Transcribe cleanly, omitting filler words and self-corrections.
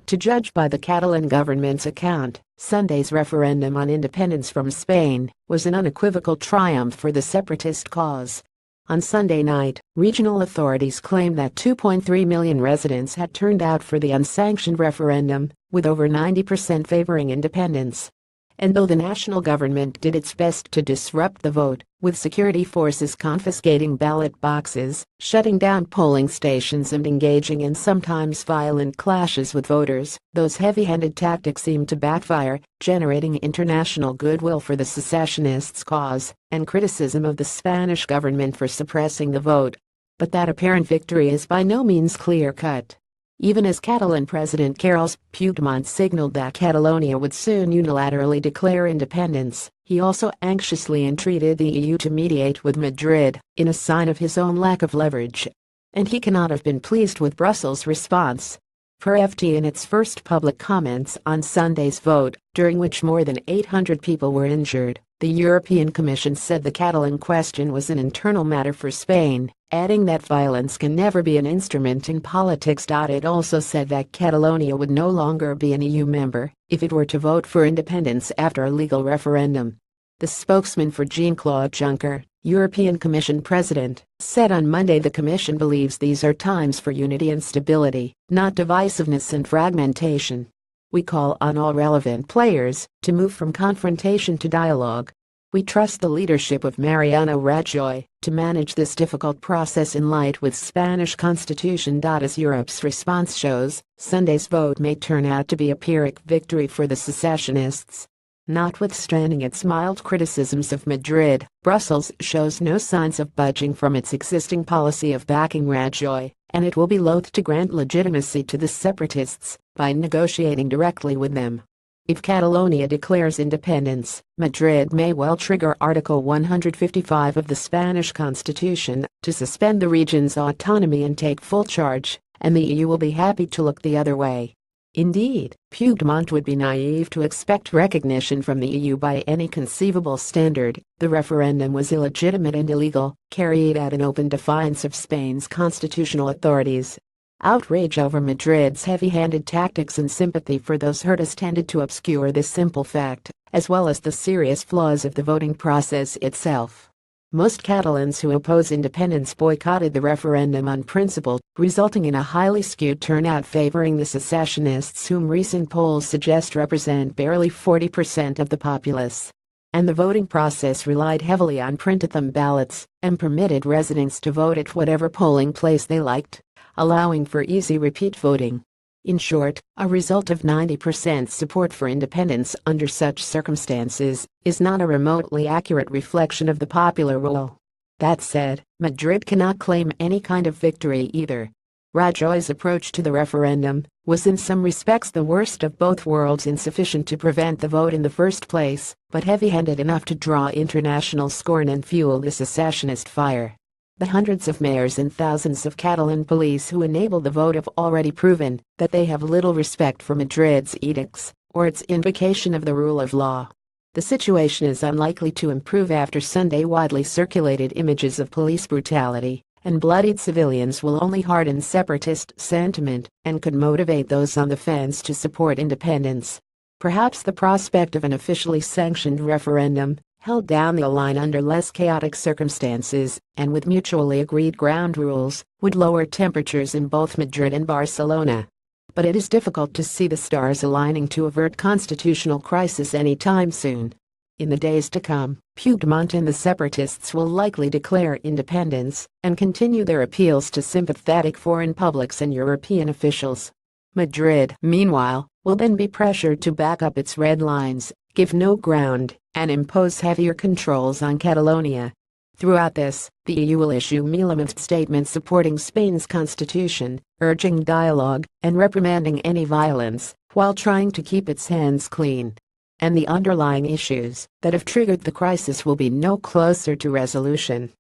To judge by the Catalan government's account, Sunday's referendum on independence from Spain was an unequivocal triumph for the separatist cause. On Sunday night, regional authorities claimed that 2.3 million residents had turned out for the unsanctioned referendum, with over 90% favoring independence. And though the national government did its best to disrupt the vote, with security forces confiscating ballot boxes, shutting down polling stations and engaging in sometimes violent clashes with voters, those heavy-handed tactics seemed to backfire, generating international goodwill for the secessionists' cause and criticism of the Spanish government for suppressing the vote. But that apparent victory is by no means clear-cut. Even as Catalan President Carles Puigdemont signaled that Catalonia would soon unilaterally declare independence, he also anxiously entreated the EU to mediate with Madrid, in a sign of his own lack of leverage. And he cannot have been pleased with Brussels' response. Per FT in its first public comments on Sunday's vote, during which more than 800 people were injured, the European Commission said the Catalan question was an internal matter for Spain, adding that violence can never be an instrument in politics. It also said that Catalonia would no longer be an EU member if it were to vote for independence after a legal referendum. The spokesman for Jean-Claude Juncker, European Commission President, said on Monday the Commission believes these are times for unity and stability, not divisiveness and fragmentation. We call on all relevant players to move from confrontation to dialogue. We trust the leadership of Mariano Rajoy to manage this difficult process in light with Spanish Constitution. As Europe's response shows, Sunday's vote may turn out to be a pyrrhic victory for the secessionists. Notwithstanding its mild criticisms of Madrid, Brussels shows no signs of budging from its existing policy of backing Rajoy, and it will be loath to grant legitimacy to the separatists by negotiating directly with them. If Catalonia declares independence, Madrid may well trigger Article 155 of the Spanish Constitution to suspend the region's autonomy and take full charge, and the EU will be happy to look the other way. Indeed, Puigdemont would be naive to expect recognition from the EU by any conceivable standard. The referendum was illegitimate and illegal, carried out in open defiance of Spain's constitutional authorities. Outrage over Madrid's heavy-handed tactics and sympathy for those hurt has tended to obscure this simple fact, as well as the serious flaws of the voting process itself. Most Catalans who oppose independence boycotted the referendum on principle, resulting in a highly skewed turnout favoring the secessionists, whom recent polls suggest represent barely 40% of the populace. And the voting process relied heavily on print-at-them ballots and permitted residents to vote at whatever polling place they liked, allowing for easy repeat voting. In short, a result of 90% support for independence under such circumstances is not a remotely accurate reflection of the popular will. That said, Madrid cannot claim any kind of victory either. Rajoy's approach to the referendum was in some respects the worst of both worlds, insufficient to prevent the vote in the first place, but heavy-handed enough to draw international scorn and fuel the secessionist fire. The hundreds of mayors and thousands of Catalan police who enabled the vote have already proven that they have little respect for Madrid's edicts or its invocation of the rule of law. The situation is unlikely to improve after Sunday widely circulated images of police brutality and bloodied civilians will only harden separatist sentiment and could motivate those on the fence to support independence. Perhaps the prospect of an officially sanctioned referendum, held down the line under less chaotic circumstances and with mutually agreed ground rules, would lower temperatures in both Madrid and Barcelona. But it is difficult to see the stars aligning to avert constitutional crisis anytime soon. In the days to come, Puigdemont and the separatists will likely declare independence and continue their appeals to sympathetic foreign publics and European officials. Madrid, meanwhile, will then be pressured to back up its red lines, give no ground, and impose heavier controls on Catalonia. Throughout this, the EU will issue mealy-mouthed statements supporting Spain's constitution, urging dialogue, and reprimanding any violence, while trying to keep its hands clean. And the underlying issues that have triggered the crisis will be no closer to resolution.